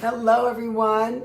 Hello, everyone.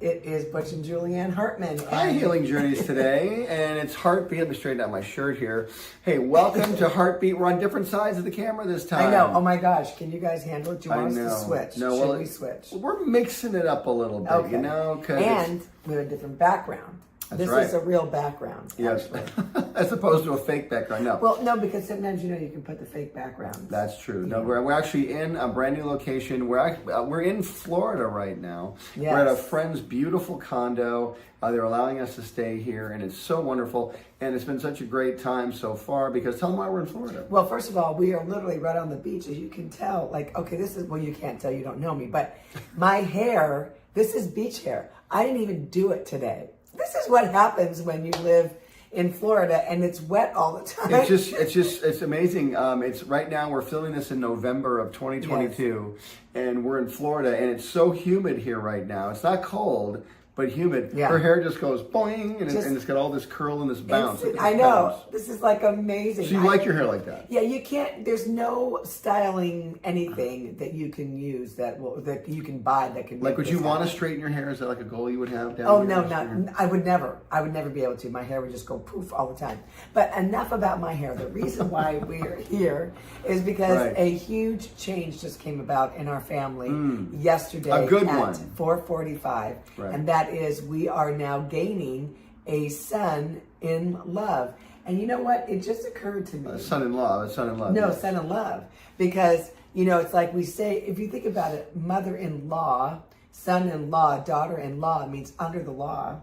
It is Butch and Julieann Hartman. Hi, Healing Journeys today, and it's HARTbeat. Let me straighten out my shirt here. Hey, welcome to HARTbeat. We're on different sides of the camera this time. I know. Oh my gosh, can you guys handle it? Do you want us to switch? No, Should we switch? We're mixing it up a little bit, Okay. you know? And we have a different background. That's this right. is a real background. Yes, actually. as opposed to a fake background. No. Well, no, because sometimes you can put the fake backgrounds. That's true. No, we're actually in a brand new location. We're in Florida right now. Yes. We're at a friend's beautiful condo. They're allowing us to stay here, and it's so wonderful. And it's been such a great time so far. Because tell them why we're in Florida. Well, first of all, we are literally right on the beach, as you can tell. Like, okay, this is, well, you can't tell, you don't know me, but my hair, this is beach hair. I didn't even do it today. This is what happens when you live in Florida and it's wet all the time. It's amazing. It's right now we're filming this in November of 2022, yes. And we're in Florida, and it's so humid here right now. It's not cold, but humid. Yeah. Her hair just goes boing, and it's got all this curl and this bounce. I know. This is like amazing. So you like your hair like that? Yeah, you can't. There's no styling anything that you can use that you can buy that can. Like, would you want to straighten your hair? Is that like a goal you would have down? Oh no, no, I would never. I would never be able to. My hair would just go poof all the time. But enough about my hair. The reason why we're here is because a huge change just came about in our family yesterday. A good at one. 4:45, and that is we are now gaining a son-in-love. And you know what? It just occurred to me. Son-in-law. No, yes. son-in-love. Because, it's like we say, if you think about it, mother-in-law, son-in-law, daughter-in-law means under the law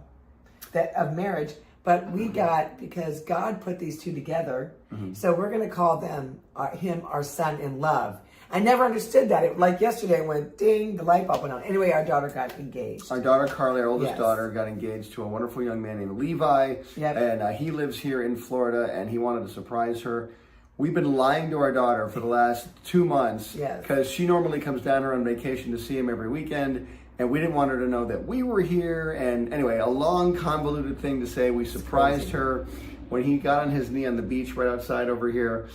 of marriage. But we got, because God put these two together, so we're going to call him our son-in-love. I never understood that. Like yesterday, it went ding, the light bulb went on. Anyway, our daughter got engaged. Our daughter, Carly, our oldest daughter, got engaged to a wonderful young man named Levi. Yep. And he lives here in Florida, and he wanted to surprise her. We've been lying to our daughter for the last 2 months because she normally comes down here on vacation to see him every weekend. And we didn't want her to know that we were here. And anyway, a long, convoluted thing to say. We surprised her. When he got on his knee on the beach right outside over here,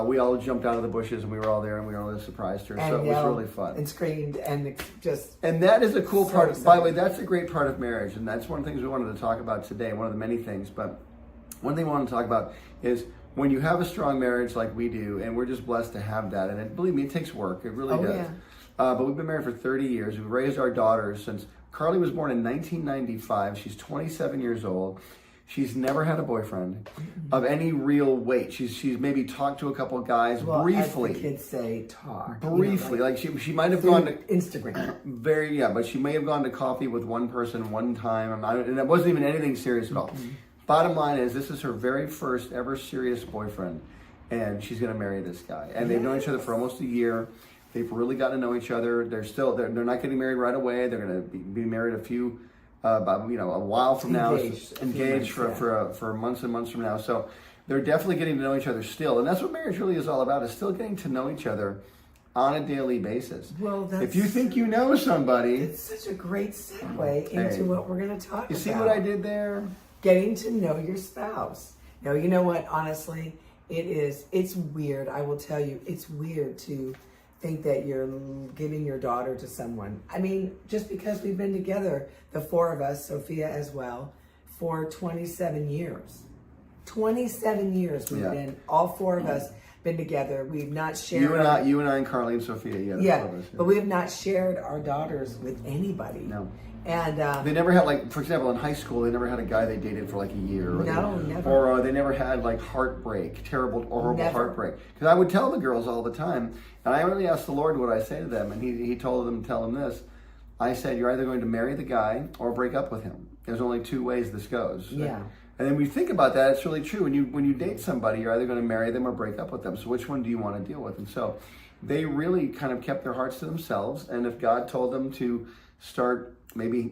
we all jumped out of the bushes and we were all there and we all surprised her. So it was really fun. And screamed and just... And that is a cool part. By the way, that's a great part of marriage. And that's one of the things we wanted to talk about today, one of the many things. But one thing we want to talk about is when you have a strong marriage like we do, and we're just blessed to have that. And believe me, it takes work. It really does. Yeah. But we've been married for 30 years. We've raised our daughters since Carly was born in 1995. She's 27 years old. She's never had a boyfriend of any real weight. She's maybe talked to a couple of guys briefly. As the kids say, talk. Briefly. Like she might have gone to... Instagram. But she may have gone to coffee with one person one time. And it wasn't even anything serious at all. Bottom line is, this is her very first ever serious boyfriend. And she's going to marry this guy. And they've known each other for almost a year. They've really gotten to know each other. They're not getting married right away. They're going to be married a while from now, engaged for months and months from now. So they're definitely getting to know each other still, and that's what marriage really is all about: is still getting to know each other on a daily basis. Well, if you think you know somebody, it's such a great segue into what we're going to talk about. You see what I did there? Getting to know your spouse. Now, you know what? Honestly, it's weird. I will tell you, it's weird to think that you're giving your daughter to someone. I mean, just because we've been together, the four of us, Sophia as well, for 27 years. 27 years we've been, all four of us been together. We've not shared... You and I and Carly and Sophia, the four of us, but we have not shared our daughters with anybody. No. And they never had, like, for example, in high school, they never had a guy they dated for like a year. Never. Or they never had like heartbreak, terrible, horrible heartbreak. Because I would tell the girls all the time, and I really asked the Lord what I say to them, and he told them, tell them this. I said, you're either going to marry the guy or break up with him. There's only two ways this goes. Yeah. And then when you think about that, it's really true. When you date somebody, you're either going to marry them or break up with them. So which one do you want to deal with? And so they really kind of kept their hearts to themselves. And if God told them to start maybe,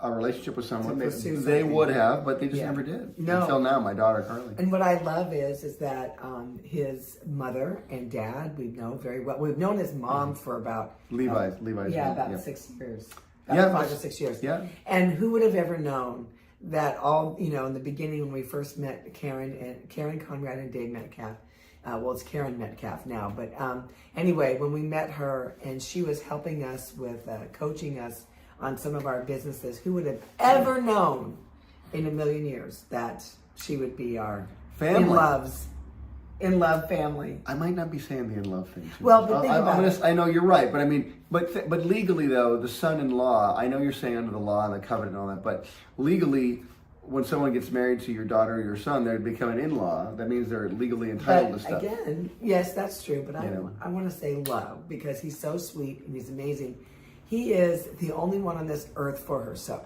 a relationship with someone, they would have, but they just never did. No. Until now, my daughter, Carly. And what I love is that his mother and dad, we know very well. We've known his mom for about... Levi's about 6 years. About 5 or 6 years. Yeah. And who would have ever known that in the beginning when we first met Karen Conrad and Dave Metcalf, well, it's Karen Metcalf now, but anyway, when we met her and she was helping us with coaching us on some of our businesses, who would have ever known in a million years that she would be our family. In love family. I might not be saying the in love thing. Well, but think about it. I know you're right, but I mean, but legally though, the son-in-law, I know you're saying under the law and the covenant and all that, but legally, when someone gets married to your daughter or your son, they become an in-law. That means they're legally entitled to stuff. Again, yes, that's true, but I want to say love because he's so sweet and he's amazing. He is the only one on this earth for her. So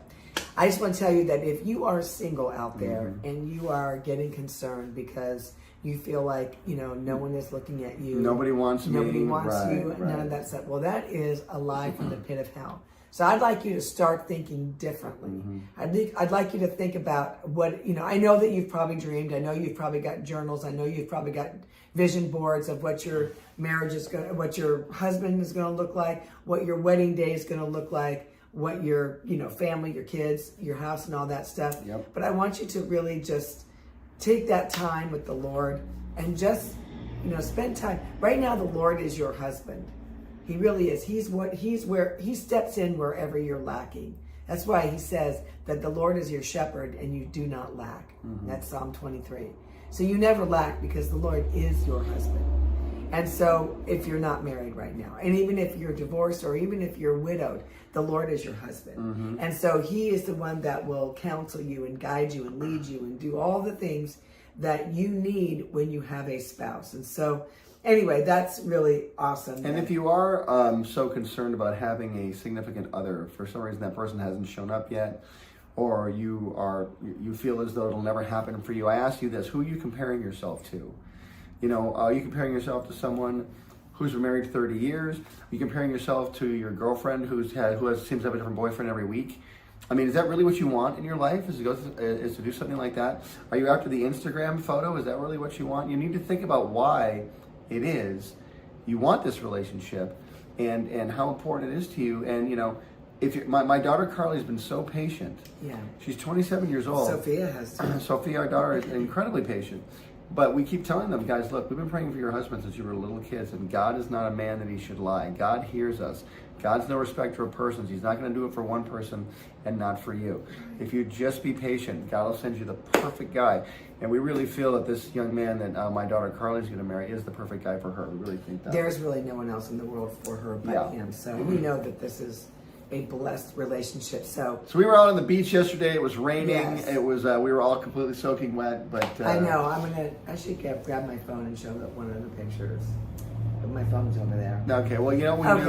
I just want to tell you that if you are single out there and you are getting concerned because you feel like, no one is looking at you. Nobody wants me. Nobody wants you. None of that stuff. Well, that is a lie from the pit of hell. So I'd like you to start thinking differently. I'd like you to think about what, I know that you've probably dreamed. I know you've probably got journals. I know you've probably got vision boards of what your marriage is going to, what your husband is going to look like, what your wedding day is going to look like, what your, family, your kids, your house and all that stuff. Yep. But I want you to really just take that time with the Lord and just, spend time. Right now, the Lord is your husband. He really is. He's where he steps in wherever you're lacking. That's why he says that the Lord is your shepherd and you do not lack. That's Psalm 23. So you never lack because the Lord is your husband. And so if you're not married right now, and even if you're divorced or even if you're widowed, the Lord is your husband. And so he is the one that will counsel you and guide you and lead you and do all the things that you need when you have a spouse. And so anyway, that's really awesome. And if you are so concerned about having a significant other, for some reason that person hasn't shown up yet, or you feel as though it'll never happen for you, I ask you this: who are you comparing yourself to? Are you comparing yourself to someone who's been married 30 years? Are you comparing yourself to your girlfriend who seems to have a different boyfriend every week? I mean, is that really what you want in your life? Is to do something like that? Are you after the Instagram photo? Is that really what you want? You need to think about why it is you want this relationship and how important it is to you. And if my daughter Carly's been so patient. Yeah. She's 27 years old. Sophia has to. Sophia, our daughter, is incredibly patient. But we keep telling them, guys, look, we've been praying for your husband since you were little kids, and God is not a man that he should lie. God hears us. God's no respecter of persons. He's not going to do it for one person and not for you. If you just be patient, God will send you the perfect guy. And we really feel that this young man that my daughter Carly's going to marry is the perfect guy for her. We really think that. There's really no one else in the world for her but him. So we know that this is a blessed relationship. So we were out on the beach yesterday. It was raining. Yes. It was we were all completely soaking wet. But I know. I should grab my phone and show one of the pictures. But my phone's over there. Okay. Well,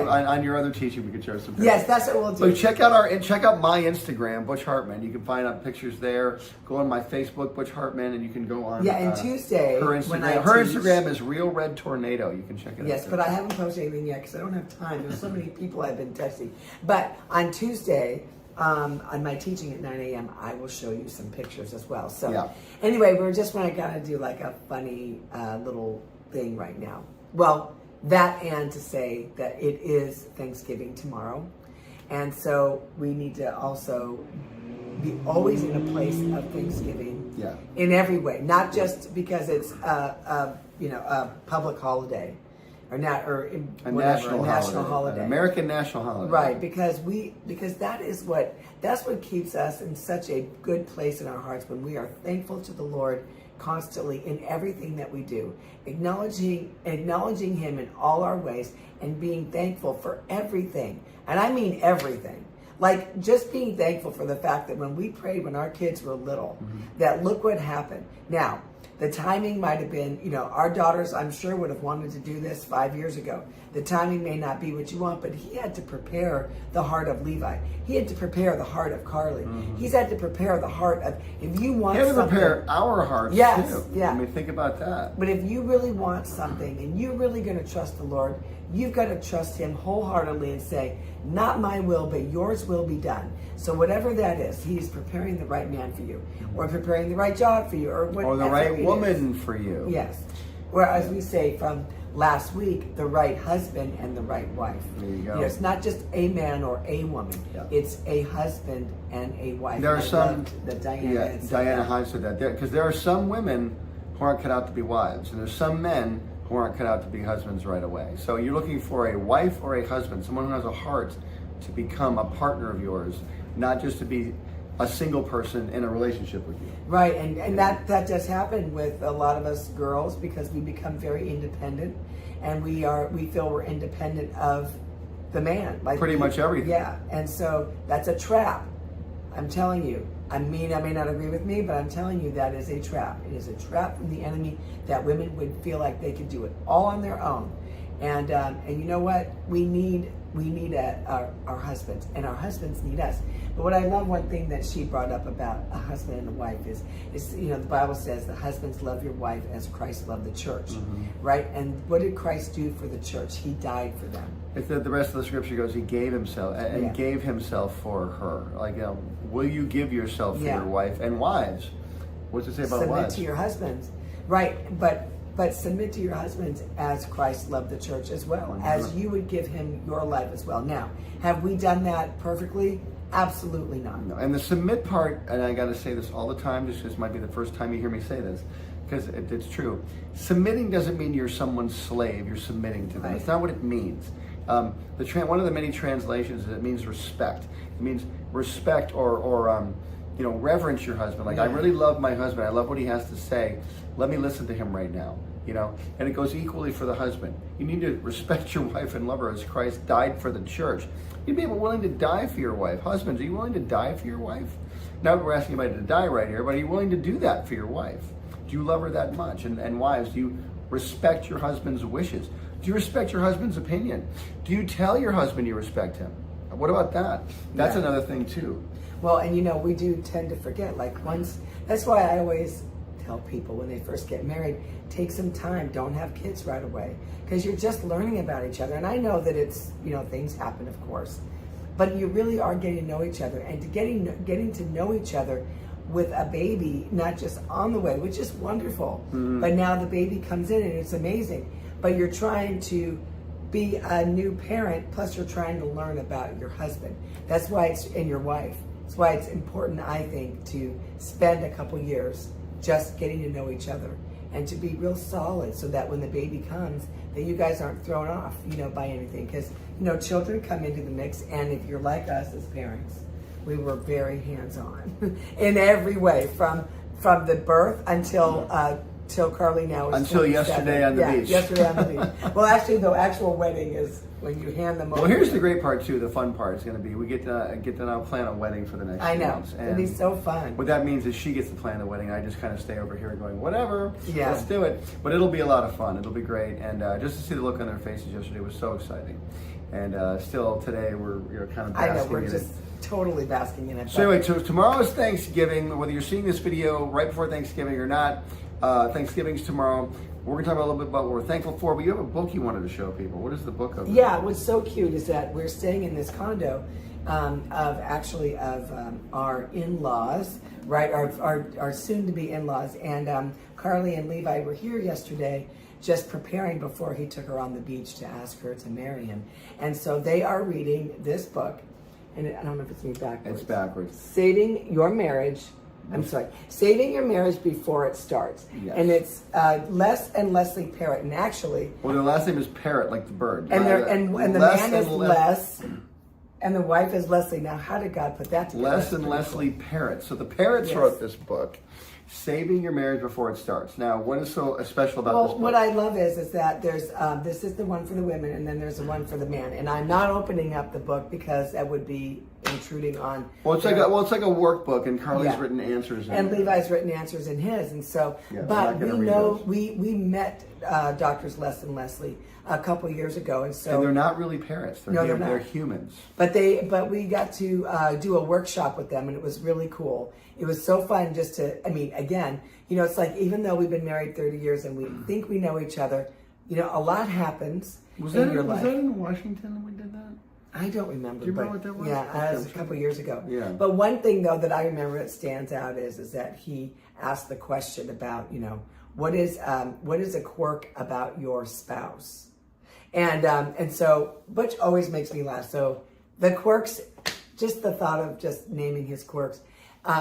on your other teaching, we could show some pictures. Yes, that's what we'll do. So check out my Instagram, Butch Hartman. You can find out pictures there. Go on my Facebook, Butch Hartman, and you can go on. Yeah, and Tuesday her Instagram. Her Instagram is Real Red Tornado. You can check it out. Yes, but I haven't posted anything yet because I don't have time. There's so many people I've been texting. But on Tuesday, on my teaching at 9 a.m., I will show you some pictures as well. So anyway, we're just going to do like a funny little thing right now. Well, that and to say that it is Thanksgiving tomorrow. And so we need to also be always in a place of Thanksgiving in every way, not just because it's a public holiday or a national holiday. An American national holiday. Right, because that's what keeps us in such a good place in our hearts when we are thankful to the Lord constantly in everything that we do, acknowledging him in all our ways and being thankful for everything. And I mean everything. Like just being thankful for the fact that when we prayed when our kids were little, that look what happened. Now, the timing might have been, our daughters, I'm sure, would have wanted to do this 5 years ago. The timing may not be what you want, but he had to prepare the heart of Levi. He had to prepare the heart of Carly. He's had to prepare the heart of, if you want something. He had to prepare our hearts, too. Yeah. I mean, think about that. But if you really want something and you're really going to trust the Lord, you've got to trust him wholeheartedly and say, not my will, but yours will be done. So whatever that is, he's preparing the right man for you, or preparing the right job for you, or the right woman for you. Yes. Or as we say from last week, the right husband and the right wife. There you go. It's not just a man or a woman. Yeah. It's a husband and a wife. There are some that Diana Hodge said that. Because there are some women who aren't cut out to be wives, and there's some men who aren't cut out to be husbands right away. So you're looking for a wife or a husband, someone who has a heart to become a partner of yours, not just to be a single person in a relationship with you. Right, and that does happen with a lot of us girls, because we become very independent, and we feel we're independent of the man. Like pretty much everything. Yeah, and so that's a trap. I'm telling you. I mean, I may not agree with me, but I'm telling you that is a trap. It is a trap from the enemy that women would feel like they could do it all on their own. And you know what? We need our husbands, and our husbands need us. But what I love, one thing that she brought up about a husband and a wife is the Bible says the husbands love your wife as Christ loved the church, right? And what did Christ do for the church? He died for them. It's the rest of the scripture goes, he gave himself and gave himself for her. Like, will you give yourself for your wife? And wives, what's it say about wives? Submit to your husbands, right? But submit to your husbands as Christ loved the church as well, as you would give him your life as well. Now, have we done that perfectly? Absolutely not. No. And the submit part, and I got to say this all the time, this might be the first time you hear me say this, because it's true. Submitting doesn't mean you're someone's slave. You're submitting to them. Right. It's not what it means. One of the many translations is it means respect. It means respect or reverence your husband. Like, I really love my husband. I love what he has to say. Let me listen to him right now. And it goes equally for the husband. You need to respect your wife and love her as Christ died for the church. You'd be willing to die for your wife. Husbands, are you willing to die for your wife? Not we're asking anybody to die right here, but are you willing to do that for your wife? Do you love her that much? And wives, do you respect your husband's wishes? Do you respect your husband's opinion? Do you tell your husband you respect him? What about that? That's another thing too. Well, and we do tend to forget, that's why I always tell people when they first get married, take some time, don't have kids right away, because you're just learning about each other. And I know that it's, things happen, of course, but you really are getting to know each other, and getting to know each other with a baby, not just on the way, which is wonderful, but now the baby comes in and it's amazing, but you're trying to be a new parent, plus you're trying to learn about your husband. That's why and your wife. That's why it's important, I think, to spend a couple years just getting to know each other and to be real solid, so that when the baby comes, that you guys aren't thrown off, by anything. Because, children come into the mix, and if you're like us as parents, we were very hands-on in every way, from the birth until Carly now is until 27. yesterday on the beach. Yesterday on the beach. Well, actually, the actual wedding is when you hand them over. Well, here's the great part too. The fun part is going to be we get to now plan a wedding for the next. I know. Months. It'll be so fun. What that means is she gets to plan the wedding. I just kind of stay over here going, whatever. Yeah. Let's do it. But it'll be a lot of fun. It'll be great. And just to see the look on their faces yesterday was so exciting. And still today we're kind of basking. I know, we're just totally basking in it. So anyway, tomorrow is Thanksgiving. Whether you're seeing this video right before Thanksgiving or not, Thanksgiving's tomorrow. We're going to talk a little bit about what we're thankful for, but you have a book you wanted to show people. What is the book of? Yeah, what's so cute is that we're staying in this condo of our in-laws, right? Our soon-to-be in-laws. And Carly and Levi were here yesterday just preparing before he took her on the beach to ask her to marry him. And so they are reading this book. And I don't know if it's me backwards. It's backwards. Saving Your Marriage Before It Starts. Yes. And it's Les and Leslie Parrott. And actually... Well, their last name is Parrott, like the bird. And the man is Les, and the wife is Leslie. Now, how did God put that together? Les and Leslie Parrott. So the Parrotts wrote this book, Saving Your Marriage Before It Starts. Now, what is so special about this book? What I love is that there's this is the one for the women, and then there's the one for the man. And I'm not opening up the book because that would be intruding on. Well, it's like a workbook, and Carly's written answers, and Levi's written answers in his, and so. But we met Doctors Les and Leslie a couple years ago, and so. And they're not really parents. They're humans. But we got to do a workshop with them, and it was really cool. It was so fun just to. I mean, again, it's like even though we've been married 30 years and we think we know each other, a lot happens in your life. Was that in Washington when we did that? I don't remember. Do you remember what that was? Yeah, that was a couple years ago. Yeah. But one thing though that I remember that stands out is that he asked the question about what is a quirk about your spouse, and so Butch always makes me laugh. So the quirks, just the thought of just naming his quirks.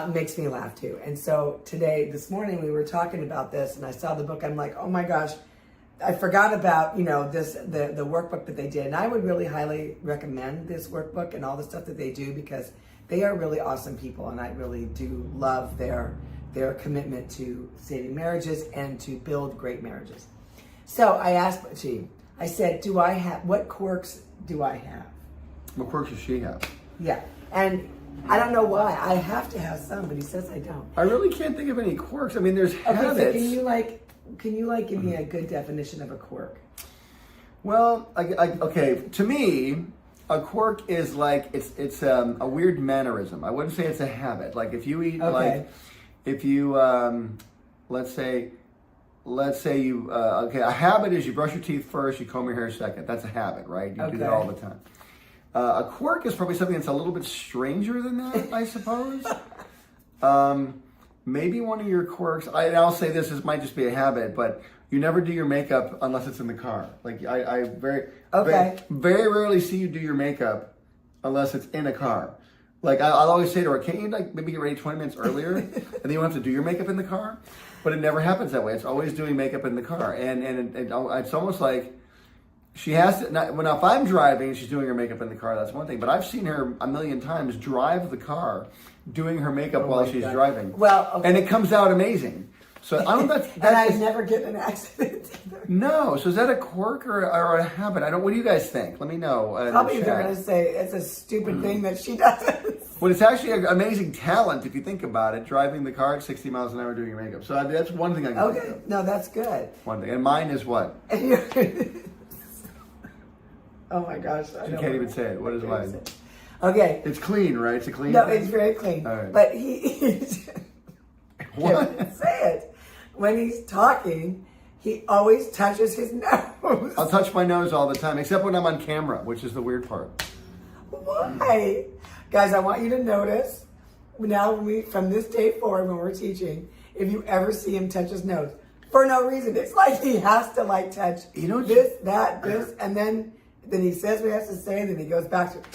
makes me laugh too. And so this morning we were talking about this and I saw the book. I'm like, oh my gosh, I forgot about, the workbook that they did. And I would really highly recommend this workbook and all the stuff that they do because they are really awesome people. And I really do love their commitment to saving marriages and to build great marriages. So I asked Butchie, I said, what quirks do I have? What quirks does she have? Yeah. And I don't know why. I have to have some, but he says I don't. I really can't think of any quirks. I mean, there's habits. So can you give me a good definition of a quirk? Well, okay. To me, a quirk is like it's a weird mannerism. I wouldn't say it's a habit. Like if you eat let's say you a habit is you brush your teeth first, you comb your hair second. That's a habit, right? You do that all the time. A quirk is probably something that's a little bit stranger than that, I suppose. Maybe one of your quirks, I'll say this might just be a habit, but you never do your makeup unless it's in the car. Like I very rarely see you do your makeup unless it's in a car. Like I'll always say to her, can't you maybe get ready 20 minutes earlier and then you don't have to do your makeup in the car? But it never happens that way. It's always doing makeup in the car. And it's almost like she has to, now if I'm driving and she's doing her makeup in the car, that's one thing. But I've seen her a million times drive the car doing her makeup while she's driving. Well, and it comes out amazing. So I don't know if and I never get in an accident either. No. So is that a quirk or a habit? What do you guys think? Let me know. Probably they're going to say it's a stupid thing that she does. Well, it's actually an amazing talent if you think about it, driving the car at 60 miles an hour doing your makeup. So that's one thing I can think of. No, that's good. One thing. And mine is what? Oh my gosh. You can't even say it. What is mine? Okay. It's clean, right? It's a clean No, thing? it's very clean. All right. But he what? Can't say it. When he's talking, he always touches his nose. I'll touch my nose all the time, except when I'm on camera, which is the weird part. Why? Guys, I want you to notice, now from this day forward when we're teaching, if you ever see him touch his nose, for no reason, it's like he has to touch this, and then he says what he has to say, and then he goes back to it.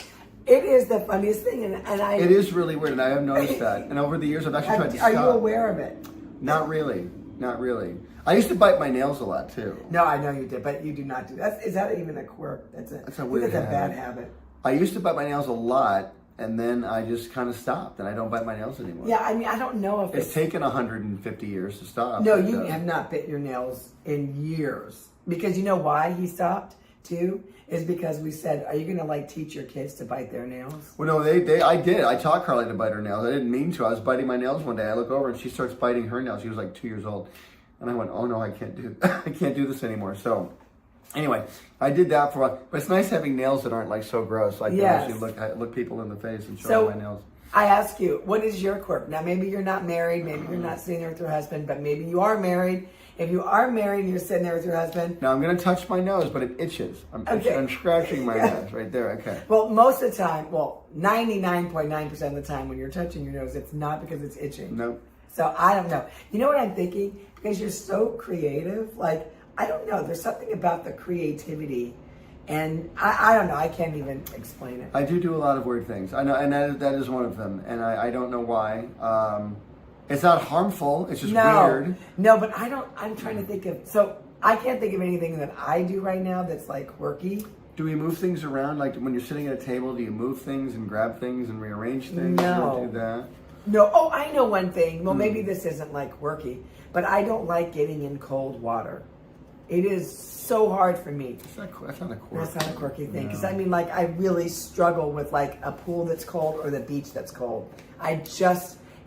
It is the funniest thing, and I... It is really weird, and I have noticed that. And over the years, I've actually tried to stop. Are you aware of it? Not really. Not really. I used to bite my nails a lot, too. No, I know you did, but you do not do that. Is that even a quirk? That's a weird habit. That's a bad habit. I used to bite my nails a lot, and then I just kind of stopped, and I don't bite my nails anymore. Yeah, I mean, I don't know if it's taken 150 years to stop. No, you have not bit your nails in years. Because you know why he stopped, too? Is because we said, are you going to teach your kids to bite their nails? Well, no, I did. I taught Carly to bite her nails. I didn't mean to. I was biting my nails one day. I look over and she starts biting her nails. She was 2 years old. And I went, oh no, I can't do this anymore. So anyway, I did that for a while. But it's nice having nails that aren't so gross. Yes. You look people in the face and show them my nails. I ask you, what is your quirk? Now, maybe you're not married. Maybe you're not sitting there with your husband. But maybe you are married. If you are married and you're sitting there with your husband... Now, I'm going to touch my nose, but it itches. I'm scratching my nose right there. Okay. Well, most of the time, 99.9% of the time when you're touching your nose, it's not because it's itching. Nope. So, I don't know. You know what I'm thinking? Because you're so creative. I don't know. There's something about the creativity. And I don't know. I can't even explain it. I do a lot of weird things. I know, and that is one of them. And I don't know why. It's not harmful. It's just weird. No, but I'm trying to think of... So, I can't think of anything that I do right now that's quirky. Do we move things around? When you're sitting at a table, do you move things and grab things and rearrange things? No. Do that? No. Oh, I know one thing. Well, maybe this isn't quirky, but I don't like getting in cold water. It is so hard for me. That's not a quirk. That's not a quirky thing. Because I really struggle with a pool that's cold or the beach that's cold.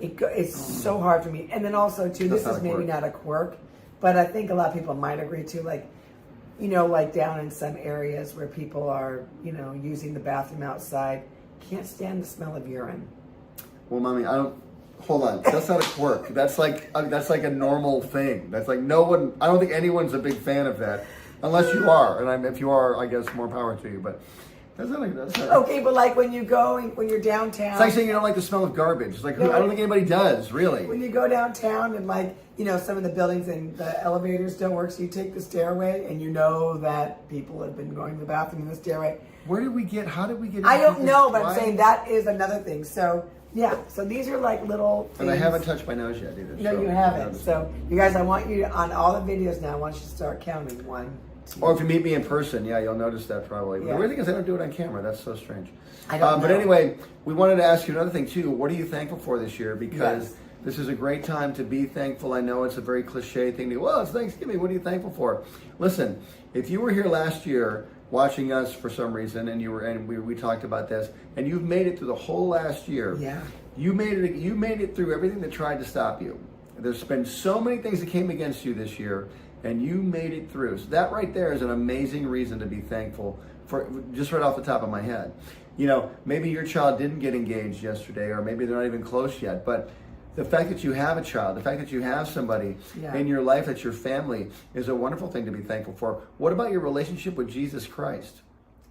It's so hard for me. And then also, too, this is maybe not a quirk, but I think a lot of people might agree, too. Down in some areas where people are, using the bathroom outside, can't stand the smell of urine. Well, Mommy, hold on. That's not a quirk. That's like a normal thing. That's no one, I don't think anyone's a big fan of that. Unless you are. And if you are, I guess more power to you. But that's not okay, but when you're downtown. It's like saying you don't like the smell of garbage. It's I don't think anybody does, really. When you go downtown and some of the buildings and the elevators don't work, so you take the stairway and you know that people have been going to the bathroom in the stairway. How did we get I don't know, but I'm saying that is another thing. So Yeah, so these are like little things. And I haven't touched my nose yet either. No, so you haven't. So, you guys, I want you to, on all the videos now, I want you to start counting. 1, 2. Or if you meet me in person, yeah, you'll notice that probably. Yeah. The weird thing is I don't do it on camera. That's so strange. I don't But know. anyway, we wanted to ask you another thing too. What are you thankful for this year? Because Yes. this is a great time to be thankful. I know it's a very cliche thing to, well, it's Thanksgiving. What are you thankful for? Listen, if you were here last year watching us for some reason, and we talked about this, and you've made it through the whole last year. Yeah. You made it through everything that tried to stop you. There's been so many things that came against you this year, and you made it through. So that right there is an amazing reason to be thankful for, just right off the top of my head. You know, maybe your child didn't get engaged yesterday, or maybe they're not even close yet, but the fact that you have a child, the fact that you have somebody in your life that's your family is a wonderful thing to be thankful for. What about your relationship with Jesus Christ?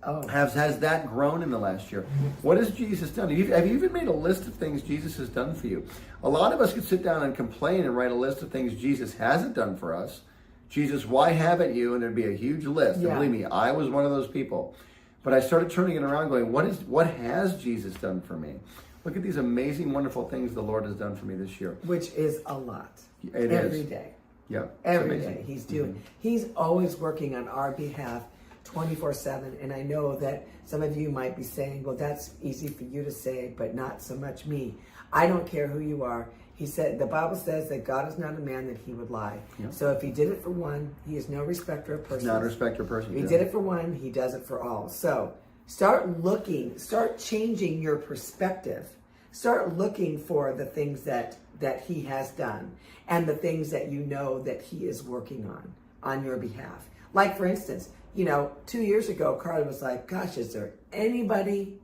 Oh. Has that grown in the last year? What has Jesus done? Have you even made a list of things Jesus has done for you? A lot of us could sit down and complain and write a list of things Jesus hasn't done for us. Jesus, why haven't you? And there'd be a huge list. Yeah. And believe me, I was one of those people. But I started turning it around going, what has Jesus done for me? Look at these amazing, wonderful things the Lord has done for me this year. Which is a lot. It Every is. day. Yeah. Every day he's doing. He's always working on our behalf 24/7. And I know that some of you might be saying, well, that's easy for you to say, but not so much me. I don't care who you are. He said, the Bible says that God is not a man that he would lie. Yep. So if he did it for one, he is no respecter of persons. Not a respecter of persons. If he did it for one, he does it for all. So start looking, start changing your perspective. Start looking for the things that he has done and the things that you know that he is working on your behalf. Like, for instance, 2 years ago, Carly was like, gosh, is there anybody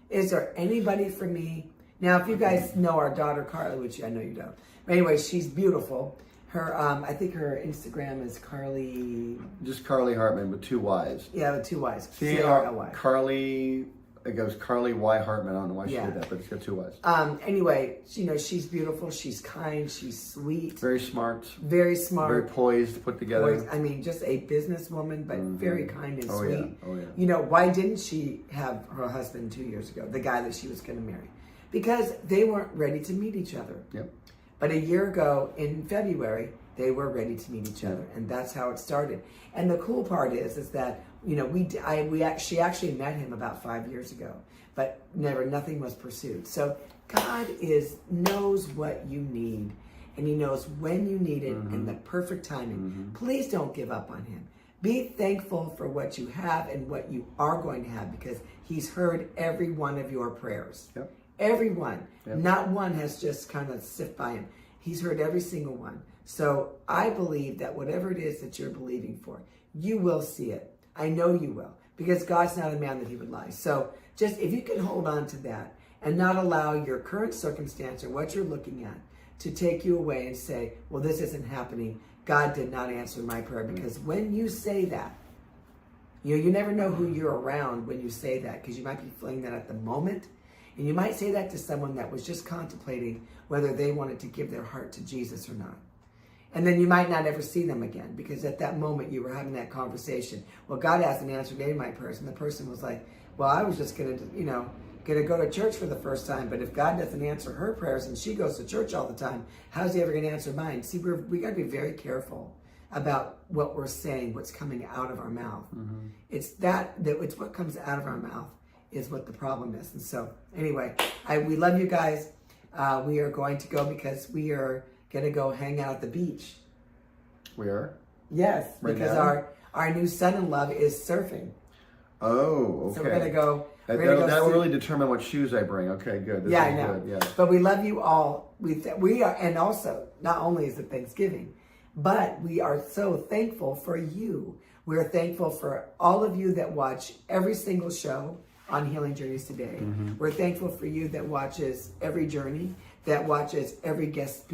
for me? Now, if you guys know our daughter, Carly, which I know you don't. But anyway, she's beautiful. Her, I think her Instagram is Carly. Just Carly Hartman with 2 Y's. Yeah, with 2 Y's. C-A-R-L-Y. Carly, it goes Carly Y. Hartman. I don't know why she did that, but it's got 2 Y's. Anyway, she's beautiful. She's kind. She's sweet. Very smart. Very smart. Very poised, put together. I mean, just a businesswoman, but very kind and sweet. Yeah. Oh, yeah. Why didn't she have her husband 2 years ago, the guy that she was going to marry? Because they weren't ready to meet each other. Yep. But a year ago in February, they were ready to meet each other, and that's how it started. And the cool part is that she actually met him about 5 years ago, but nothing was pursued. So God knows what you need, and he knows when you need it and the perfect timing. Please don't give up on him. Be thankful for what you have and what you are going to have, because he's heard every one of your prayers. Yep. Everyone. Yep. Not one has just kind of slipped by him. He's heard every single one. So I believe that whatever it is that you're believing for, you will see it. I know you will, because God's not a man that he would lie. So just if you can hold on to that and not allow your current circumstance or what you're looking at to take you away and say, well, this isn't happening. God did not answer my prayer. Because when you say that, you never know who you're around when you say that, because you might be feeling that at the moment. And you might say that to someone that was just contemplating whether they wanted to give their heart to Jesus or not. And then you might not ever see them again, because at that moment you were having that conversation. Well, God hasn't answered any of my prayers. And the person was like, well, I was just going to go to church for the first time. But if God doesn't answer her prayers and she goes to church all the time, how's he ever going to answer mine? See, we got to be very careful about what we're saying, what's coming out of our mouth. It's it's what comes out of our mouth is what the problem is. And so anyway, we love you guys. We are going to go because we are going to go hang out at the beach. We are? Yes, right because now? our new son-in-law is surfing. Oh, okay. So we're going to go. That will really determine what shoes I bring. Okay, good. This I is know. Good. Yeah. But we love you all. We are, and also, not only is it Thanksgiving, but we are so thankful for you. We're thankful for all of you that watch every single show on Healing Journeys Today. We're thankful for you that watches every journey, that watches every guest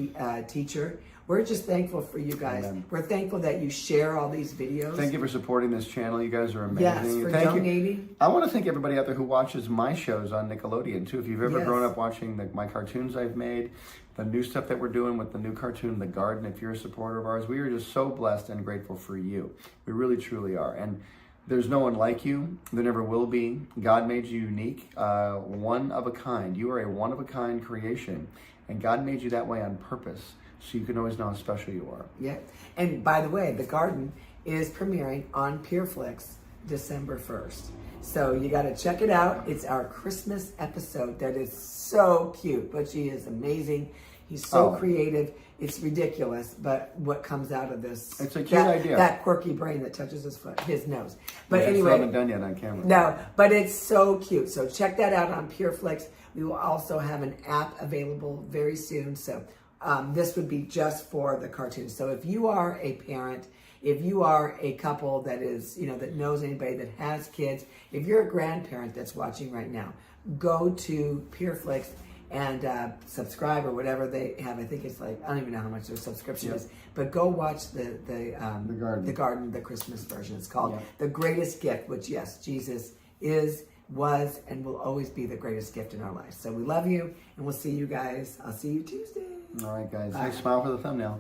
teacher. We're just thankful for you guys. Amen. We're thankful that you share all these videos. Thank you for supporting this channel. You guys are amazing. Yes, for thank donating. You. I want to thank everybody out there who watches my shows on Nickelodeon too. If you've ever grown up watching my cartoons I've made, the new stuff that we're doing with the new cartoon, The Garden, if you're a supporter of ours, we are just so blessed and grateful for you. We really, truly are. And There's no one like you. There never will be. God made you unique, one of a kind. You are a one of a kind creation. And God made you that way on purpose. So you can always know how special you are. Yeah. And by the way, The Garden is premiering on PureFlix December 1st. So you got to check it out. It's our Christmas episode that is so cute. Butchie is amazing. He's so creative. It's ridiculous, but what comes out of this? It's a cute idea. That quirky brain that touches his nose. But I anyway, haven't done yet on camera. No, but it's so cute. So check that out on PureFlix. We will also have an app available very soon. So this would be just for the cartoons. So if you are a parent, if you are a couple that is, that knows anybody that has kids, if you're a grandparent that's watching right now, go to PureFlix and subscribe or whatever they have. I think it's like, I don't even know how much their subscription is, but go watch the Garden, the Christmas version. It's called The Greatest Gift, which yes, Jesus was, and will always be the greatest gift in our lives. So we love you, and we'll see you guys. I'll see you Tuesday. All right, guys. Nice smile for the thumbnail.